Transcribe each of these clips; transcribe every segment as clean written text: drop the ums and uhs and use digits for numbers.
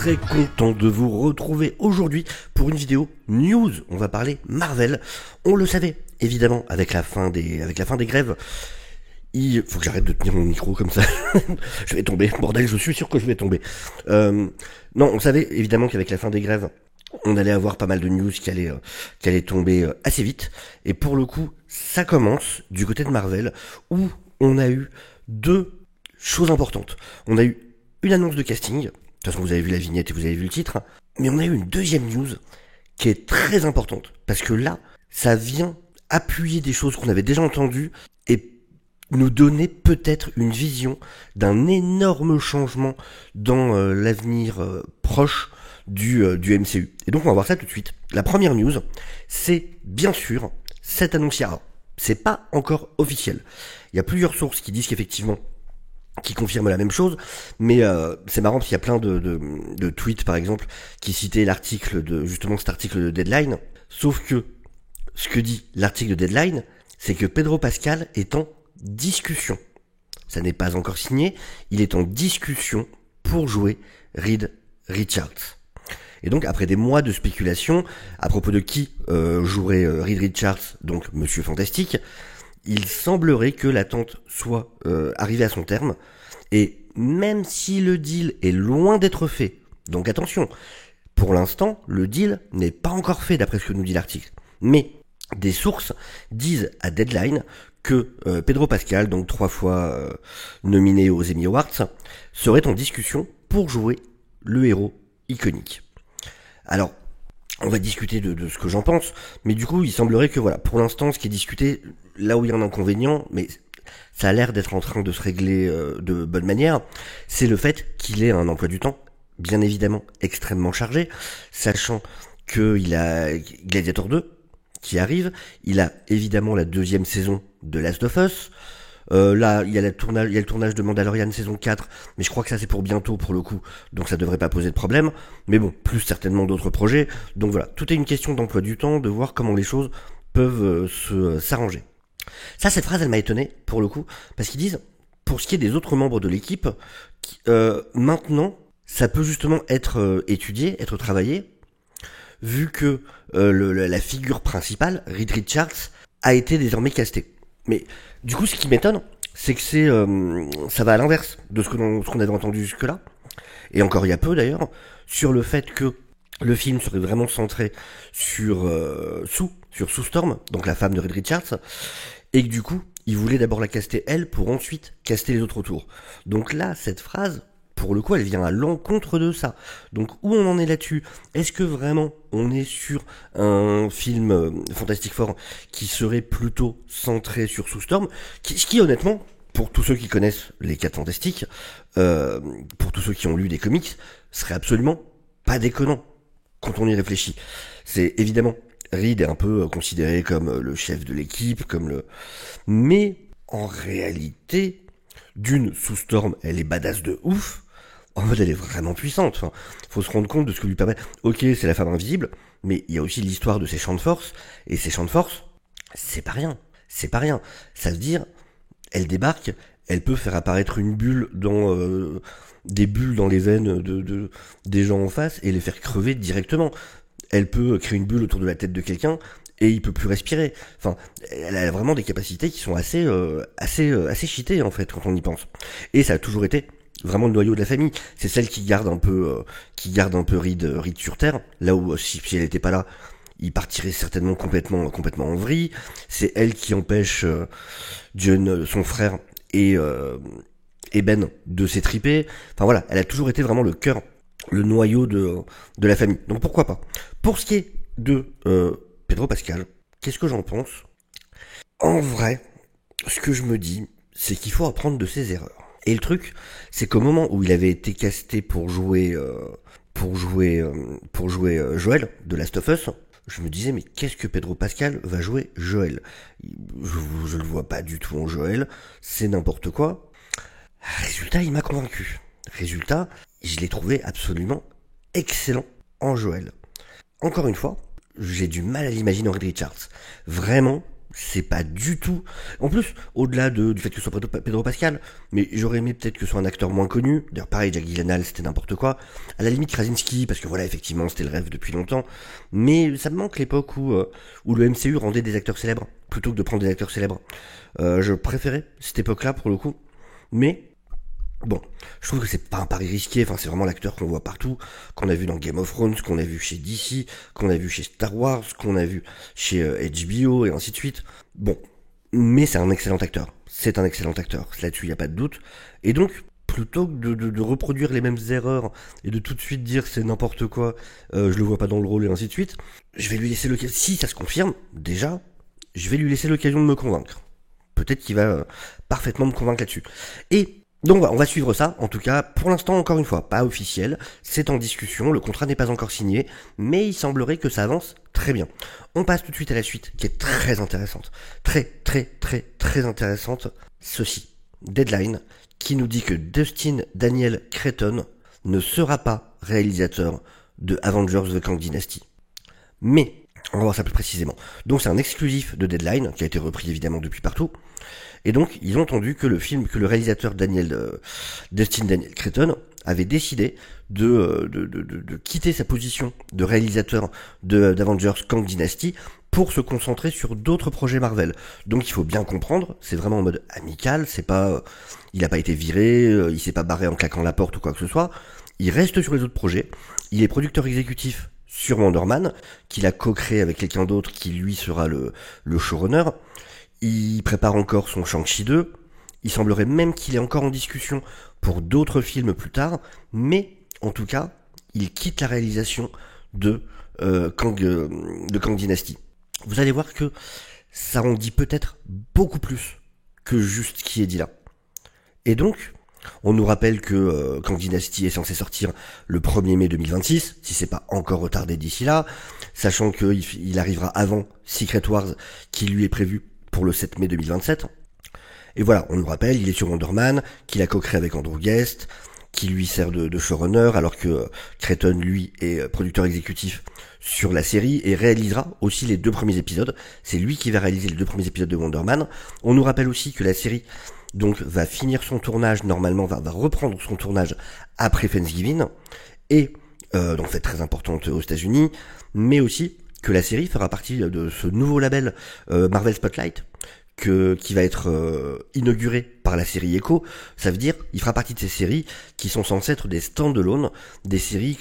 très content de vous retrouver aujourd'hui pour une vidéo news. On va parler Marvel. On le savait, évidemment, avec la fin des grèves. Il faut que j'arrête de tenir mon micro comme ça. Je vais tomber. Bordel, je suis sûr que je vais tomber. Non, on savait évidemment qu'avec la fin des grèves, on allait avoir pas mal de news qui allaient tomber assez vite. Et pour le coup, ça commence du côté de Marvel, où on a eu deux choses importantes. On a eu une annonce de casting. De toute façon, vous avez vu la vignette et vous avez vu le titre. Mais on a eu une deuxième news qui est très importante. Parce que là, ça vient appuyer des choses qu'on avait déjà entendues et nous donner peut-être une vision d'un énorme changement dans l'avenir proche du MCU. Et donc on va voir ça tout de suite. La première news, c'est bien sûr cette annonce-là. C'est pas encore officiel. Il y a plusieurs sources qui disent qu'effectivement, qui confirment la même chose, mais c'est marrant parce qu'il y a plein de tweets par exemple qui citaient l'article justement cet article de Deadline. Sauf que ce que dit l'article de Deadline, c'est que Pedro Pascal est en discussion. Ça n'est pas encore signé, il est en discussion pour jouer Reed Richards. Et donc après des mois de spéculation à propos de qui jouerait Reed Richards, donc Monsieur Fantastique, il semblerait que l'attente soit arrivée à son terme. Et même si le deal est loin d'être fait, donc attention, pour l'instant le deal n'est pas encore fait d'après ce que nous dit l'article, mais des sources disent à Deadline que Pedro Pascal, donc 3 fois nominé aux Emmy Awards, serait en discussion pour jouer le héros iconique. Alors, on va discuter de ce que j'en pense, mais du coup, il semblerait que voilà, pour l'instant, ce qui est discuté, là où il y a un inconvénient, mais ça a l'air d'être en train de se régler de bonne manière, c'est le fait qu'il ait un emploi du temps, bien évidemment, extrêmement chargé, sachant qu'il a Gladiator 2, qui arrive, il a évidemment la deuxième saison de Last of Us, là il y a le tournage de Mandalorian saison 4, mais je crois que ça c'est pour bientôt pour le coup, donc ça devrait pas poser de problème, mais bon, plus certainement d'autres projets, donc voilà, tout est une question d'emploi du temps, de voir comment les choses peuvent s'arranger. Ça, cette phrase elle m'a étonné pour le coup, parce qu'ils disent, pour ce qui est des autres membres de l'équipe, maintenant ça peut justement être étudié, être travaillé, vu que la figure principale, Reed Richards, a été désormais castée. Mais du coup, ce qui m'étonne, c'est que ça va à l'inverse de ce qu'on avait entendu jusque-là, et encore il y a peu d'ailleurs, sur le fait que le film serait vraiment centré sur Sue Storm, donc la femme de Reed Richards, et que du coup, il voulait d'abord la caster elle pour ensuite caster les autres autour. Donc là, cette phrase, pour le coup, elle vient à l'encontre de ça. Donc, où on en est là-dessus? Est-ce que vraiment on est sur un film Fantastic Four qui serait plutôt centré sur Sue Storm, qui honnêtement, pour tous ceux qui connaissent les 4 Fantastiques, pour tous ceux qui ont lu des comics, serait absolument pas déconnant quand on y réfléchit. C'est évidemment, Reed est un peu considéré comme le chef de l'équipe, mais en réalité, Sue Storm, elle est badass de ouf. En fait, elle est vraiment puissante. Enfin, faut se rendre compte de ce que lui permet. Ok, c'est la femme invisible, mais il y a aussi l'histoire de ses champs de force. Et ces champs de force, c'est pas rien. C'est pas rien. Ça veut dire, elle débarque, elle peut faire apparaître une bulle des bulles dans les veines des gens en face et les faire crever directement. Elle peut créer une bulle autour de la tête de quelqu'un et il peut plus respirer. Enfin, elle a vraiment des capacités qui sont assez cheatées en fait quand on y pense. Et ça a toujours été vraiment le noyau de la famille. C'est celle qui garde un peu Reed sur terre. Là où si elle était pas là, il partirait certainement complètement en vrille. C'est elle qui empêche John, son frère et Ben de s'étriper. Enfin voilà, elle a toujours été vraiment le cœur, le noyau de la famille. Donc pourquoi pas. Pour ce qui est de Pedro Pascal, qu'est-ce que j'en pense? En vrai, ce que je me dis, c'est qu'il faut apprendre de ses erreurs. Et le truc, c'est qu'au moment où il avait été casté pour jouer Joel de Last of Us, je me disais mais qu'est-ce que Pedro Pascal va jouer Joel? Je le vois pas du tout en Joel, c'est n'importe quoi. Résultat, il m'a convaincu. Résultat, je l'ai trouvé absolument excellent en Joel. Encore une fois, j'ai du mal à l'imaginer en Reed Richards. Vraiment, c'est pas du tout. En plus, au-delà du fait que ce soit Pedro Pascal, mais j'aurais aimé peut-être que ce soit un acteur moins connu. D'ailleurs, pareil, Jack Gyllenhaal, c'était n'importe quoi. À la limite, Krasinski, parce que voilà, effectivement, c'était le rêve depuis longtemps. Mais ça me manque l'époque où le MCU rendait des acteurs célèbres, plutôt que de prendre des acteurs célèbres. Je préférais cette époque-là, pour le coup. Mais bon, je trouve que c'est pas un pari risqué, enfin c'est vraiment l'acteur qu'on voit partout, qu'on a vu dans Game of Thrones, qu'on a vu chez DC, qu'on a vu chez Star Wars, qu'on a vu chez HBO et ainsi de suite. Bon, mais c'est un excellent acteur, c'est un excellent acteur, là-dessus il n'y a pas de doute. Et donc, plutôt que de reproduire les mêmes erreurs et de tout de suite dire c'est n'importe quoi, je le vois pas dans le rôle et ainsi de suite, je vais lui laisser l'occasion, si ça se confirme, déjà, je vais lui laisser l'occasion de me convaincre. Peut-être qu'il va parfaitement me convaincre là-dessus. Et donc on va suivre ça, en tout cas, pour l'instant, encore une fois, pas officiel, c'est en discussion, le contrat n'est pas encore signé, mais il semblerait que ça avance très bien. On passe tout de suite à la suite, qui est très intéressante. Très intéressante. Ceci, Deadline, qui nous dit que Dustin Daniel Cretton ne sera pas réalisateur de Avengers The Kang Dynasty. Mais, on va voir ça plus précisément. Donc c'est un exclusif de Deadline, qui a été repris évidemment depuis partout. Et donc, ils ont entendu que le réalisateur Dustin Daniel Cretton avait décidé de quitter sa position de réalisateur d'Avengers Kang Dynasty pour se concentrer sur d'autres projets Marvel. Donc il faut bien comprendre, c'est vraiment en mode amical, c'est pas, il a pas été viré, il s'est pas barré en claquant la porte ou quoi que ce soit. Il reste sur les autres projets. Il est producteur exécutif sur Wonder Man, qu'il a co-créé avec quelqu'un d'autre qui lui sera le showrunner. Il prépare encore son Shang-Chi 2. Il semblerait même qu'il est encore en discussion pour d'autres films plus tard. Mais, en tout cas, il quitte la réalisation de Kang Dynasty. Vous allez voir que ça en dit peut-être beaucoup plus que juste ce qui est dit là. Et donc, on nous rappelle que Kang Dynasty est censé sortir le 1er mai 2026, si c'est pas encore retardé d'ici là, sachant qu'il arrivera avant Secret Wars, qui lui est prévu pour le 7 mai 2027. Et voilà, on nous rappelle, il est sur Wonder Man, qu'il a co-créé avec Andrew Guest, qui lui sert de showrunner, alors que Cretton, lui, est producteur exécutif sur la série et réalisera aussi les 2 premiers épisodes. C'est lui qui va réaliser les 2 premiers épisodes de Wonder Man. On nous rappelle aussi que la série donc va finir son tournage, normalement va reprendre son tournage après Thanksgiving, et donc fête très importante aux États-Unis, mais aussi que la série fera partie de ce nouveau label Marvel Spotlight, qui va être inauguré par la série Echo. Ça veut dire il fera partie de ces séries qui sont censées être des stand-alone, des séries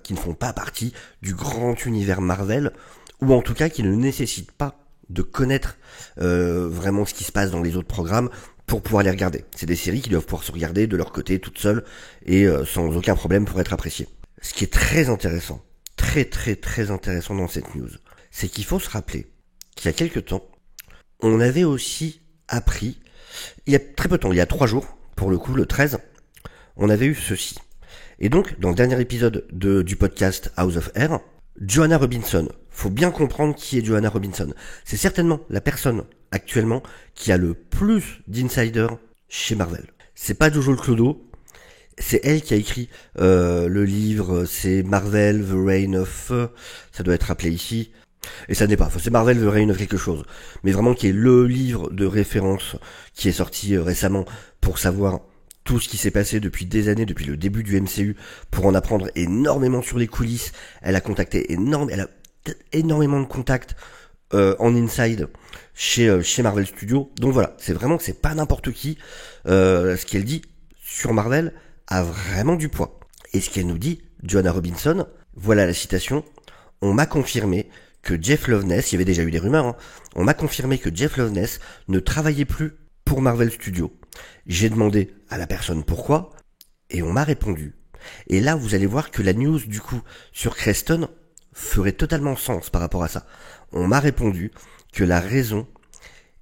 qui ne font pas partie du grand univers Marvel, ou en tout cas qui ne nécessitent pas de connaître vraiment ce qui se passe dans les autres programmes pour pouvoir les regarder. C'est des séries qui doivent pouvoir se regarder de leur côté toutes seules et sans aucun problème pour être appréciées. Ce qui est très intéressant, très intéressant dans cette news, c'est qu'il faut se rappeler qu'il y a quelque temps, on avait aussi appris, il y a très peu de temps, il y a 3 jours, pour le coup, le 13, on avait eu ceci. Et donc, dans le dernier épisode du podcast House of Air, Joanna Robinson, faut bien comprendre qui est Joanna Robinson. C'est certainement la personne actuellement qui a le plus d'insiders chez Marvel. C'est pas Jojo le Clodo, c'est elle qui a écrit le livre, c'est Marvel The Reign of, ça doit être rappelé ici, et ça n'est pas, c'est Marvel The Reign of quelque chose, mais vraiment qui est le livre de référence qui est sorti récemment pour savoir tout ce qui s'est passé depuis des années, depuis le début du MCU, pour en apprendre énormément sur les coulisses. Elle a énormément de contacts en inside chez Marvel Studios. Donc voilà, c'est pas n'importe qui. Ce qu'elle dit sur Marvel a vraiment du poids. Et ce qu'elle nous dit, Joanna Robinson, voilà la citation, on m'a confirmé que Jeff Loveness, il y avait déjà eu des rumeurs, on m'a confirmé que Jeff Loveness ne travaillait plus pour Marvel Studios. J'ai demandé à la personne pourquoi, et on m'a répondu. Et là, vous allez voir que la news, du coup, sur Creston ferait totalement sens par rapport à ça. On m'a répondu que la raison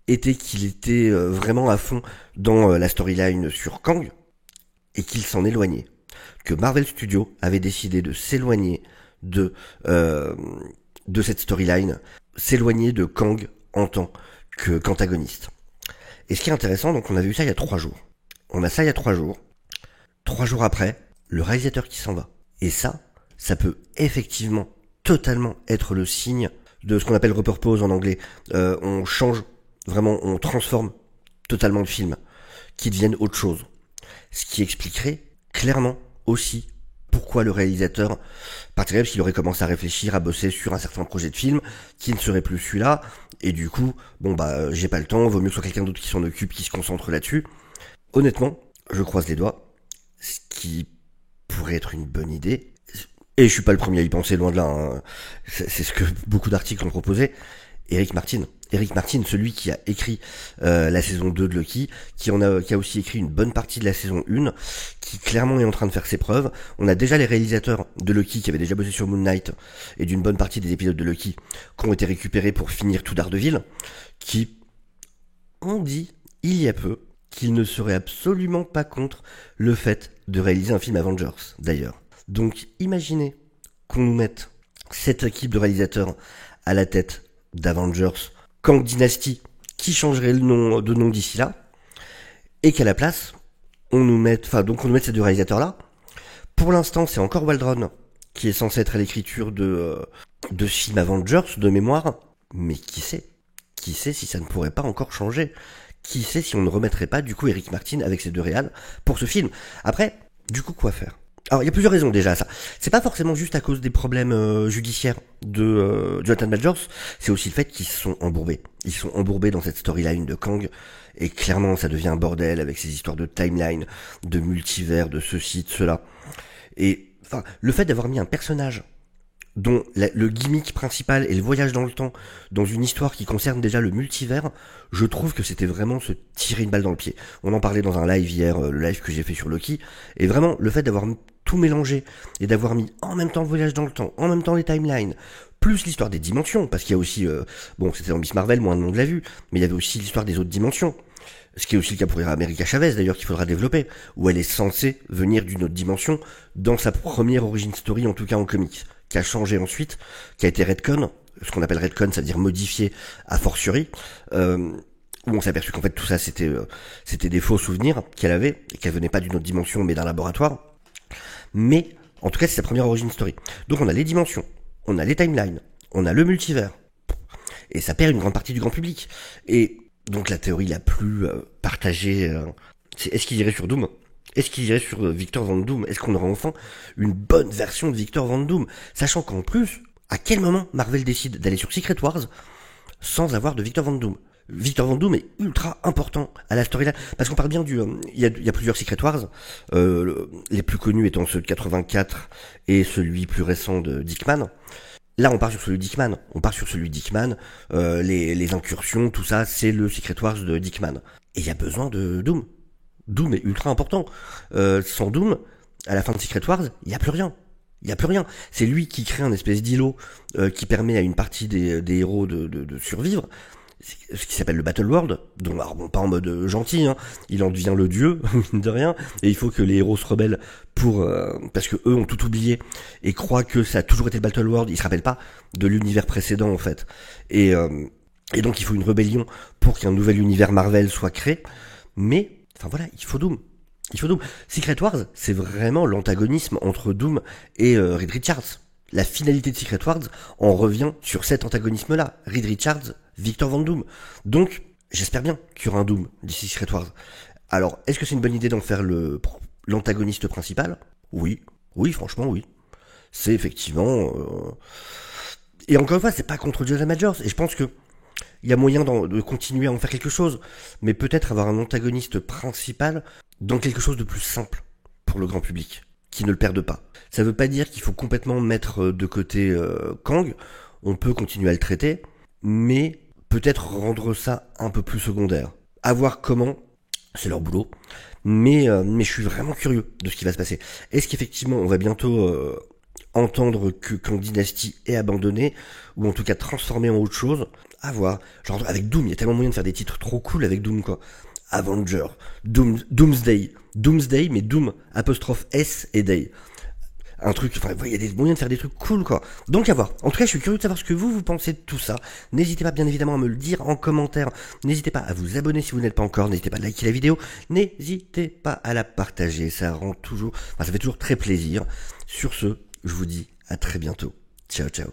était qu'il était vraiment à fond dans la storyline sur Kang, et qu'il s'en éloignait. Que Marvel Studios avait décidé de s'éloigner de cette storyline, s'éloigner de Kang en tant qu'antagoniste. Et ce qui est intéressant, donc on avait vu ça il y a 3 jours. On a ça il y a 3 jours. 3 jours après, le réalisateur qui s'en va. Et ça peut effectivement totalement être le signe de ce qu'on appelle repurpose en anglais. On change Vraiment, on transforme totalement le film, qui devienne autre chose. Ce qui expliquerait clairement aussi pourquoi le réalisateur partirait, parce qu'il aurait commencé à réfléchir, à bosser sur un certain projet de film, qui ne serait plus celui-là, et du coup, bon bah, j'ai pas le temps, vaut mieux que ce soit quelqu'un d'autre qui s'en occupe, qui se concentre là-dessus. Honnêtement, je croise les doigts, ce qui pourrait être une bonne idée, et je suis pas le premier à y penser, loin de là, hein. C'est ce que beaucoup d'articles ont proposé. Eric Martin, celui qui a écrit la saison 2 de Loki, qui a aussi écrit une bonne partie de la saison 1, qui clairement est en train de faire ses preuves. On a déjà les réalisateurs de Loki qui avaient déjà bossé sur Moon Knight et d'une bonne partie des épisodes de Loki qui ont été récupérés pour finir tout Daredevil, qui ont dit il y a peu qu'ils ne seraient absolument pas contre le fait de réaliser un film Avengers, d'ailleurs. Donc imaginez qu'on nous mette cette équipe de réalisateurs à la tête d'Avengers, Kang Dynasty, qui changerait de nom d'ici là, et qu'à la place, on nous mette ces deux réalisateurs-là. Pour l'instant, c'est encore Waldron qui est censé être à l'écriture de film Avengers, de mémoire, mais qui sait si ça ne pourrait pas encore changer? Qui sait si on ne remettrait pas, du coup, Eric Martin avec ses deux réals pour ce film? Après, du coup, quoi faire? Alors, il y a plusieurs raisons déjà à ça. C'est pas forcément juste à cause des problèmes judiciaires de Jonathan Majors, c'est aussi le fait qu'ils se sont embourbés. Ils sont embourbés dans cette storyline de Kang, et clairement, ça devient un bordel avec ces histoires de timeline, de multivers, de ceci, de cela. Et, enfin, le fait d'avoir mis un personnage dont le gimmick principal est le voyage dans le temps, dans une histoire qui concerne déjà le multivers, je trouve que c'était vraiment se tirer une balle dans le pied. On en parlait dans un live hier, le live que j'ai fait sur Loki, et vraiment, le fait d'avoir tout mélangé, et d'avoir mis en même temps le voyage dans le temps, en même temps les timelines, plus l'histoire des dimensions, parce qu'il y a aussi, bon, c'était dans Miss Marvel, moins de monde l'a vu, mais il y avait aussi l'histoire des autres dimensions. Ce qui est aussi le cas pour America Chavez, d'ailleurs, qu'il faudra développer, où elle est censée venir d'une autre dimension, dans sa première origin story, en tout cas en comics, qui a changé ensuite, qui a été retcon, ce qu'on appelle retcon, c'est-à-dire modifié a fortiori, où on s'est aperçu qu'en fait tout ça c'était des faux souvenirs qu'elle avait, et qu'elle venait pas d'une autre dimension mais d'un laboratoire. Mais, en tout cas, c'est sa première origin story. Donc on a les dimensions, on a les timelines, on a le multivers, et ça perd une grande partie du grand public. Et donc la théorie la plus partagée, c'est est-ce qu'il irait sur Doom? Est-ce qu'il irait sur Victor Von Doom? Est-ce qu'on aura enfin une bonne version de Victor Von Doom? Sachant qu'en plus, à quel moment Marvel décide d'aller sur Secret Wars sans avoir de Victor Von Doom? Victor Von Doom est ultra important à la storyline, parce qu'on parle bien il y a plusieurs Secret Wars, les plus connus étant ceux de 84 et celui plus récent de Dickman. Là, on part sur celui de Dickman, les incursions, tout ça, c'est le Secret Wars de Dickman. Et il y a besoin de Doom. Doom est ultra important. Sans Doom, à la fin de Secret Wars, il y a plus rien. C'est lui qui crée un espèce d'îlot qui permet à une partie des héros de survivre. Ce qui s'appelle le Battle World, donc alors bon, pas en mode gentil, hein, il en devient le dieu, mine de rien, et il faut que les héros se rebellent parce que eux ont tout oublié et croient que ça a toujours été le Battle World, ils se rappellent pas de l'univers précédent en fait, et donc il faut une rébellion pour qu'un nouvel univers Marvel soit créé, mais enfin voilà, il faut Doom. Secret Wars, c'est vraiment l'antagonisme entre Doom et Reed Richards. La finalité de Secret Wars en revient sur cet antagonisme-là. Reed Richards, Victor Von Doom. Donc, j'espère bien qu'il y aura un Doom d'ici Secret Wars. Alors, est-ce que c'est une bonne idée d'en faire l'antagoniste principal? Oui, franchement, oui. C'est effectivement... Et encore une fois, c'est pas contre Jonathan Majors. Et je pense que il y a moyen de continuer à en faire quelque chose. Mais peut-être avoir un antagoniste principal dans quelque chose de plus simple pour le grand public, qui ne le perde pas. Ça veut pas dire qu'il faut complètement mettre de côté Kang, on peut continuer à le traiter, mais peut-être rendre ça un peu plus secondaire. À voir comment, c'est leur boulot, mais je suis vraiment curieux de ce qui va se passer. Est-ce qu'effectivement on va bientôt entendre que Kang Dynasty est abandonné, ou en tout cas transformé en autre chose? À voir. Genre avec Doom, il y a tellement moyen de faire des titres trop cool avec Doom, quoi. Avenger, Doomsday, mais Doom, apostrophe S et Day. Un truc, enfin, il y a des moyens de faire des trucs cool, quoi. Donc à voir. En tout cas, je suis curieux de savoir ce que vous pensez de tout ça. N'hésitez pas, bien évidemment, à me le dire en commentaire. N'hésitez pas à vous abonner si vous n'êtes pas encore. N'hésitez pas à liker la vidéo. N'hésitez pas à la partager. Ça fait toujours très plaisir. Sur ce, je vous dis à très bientôt. Ciao, ciao.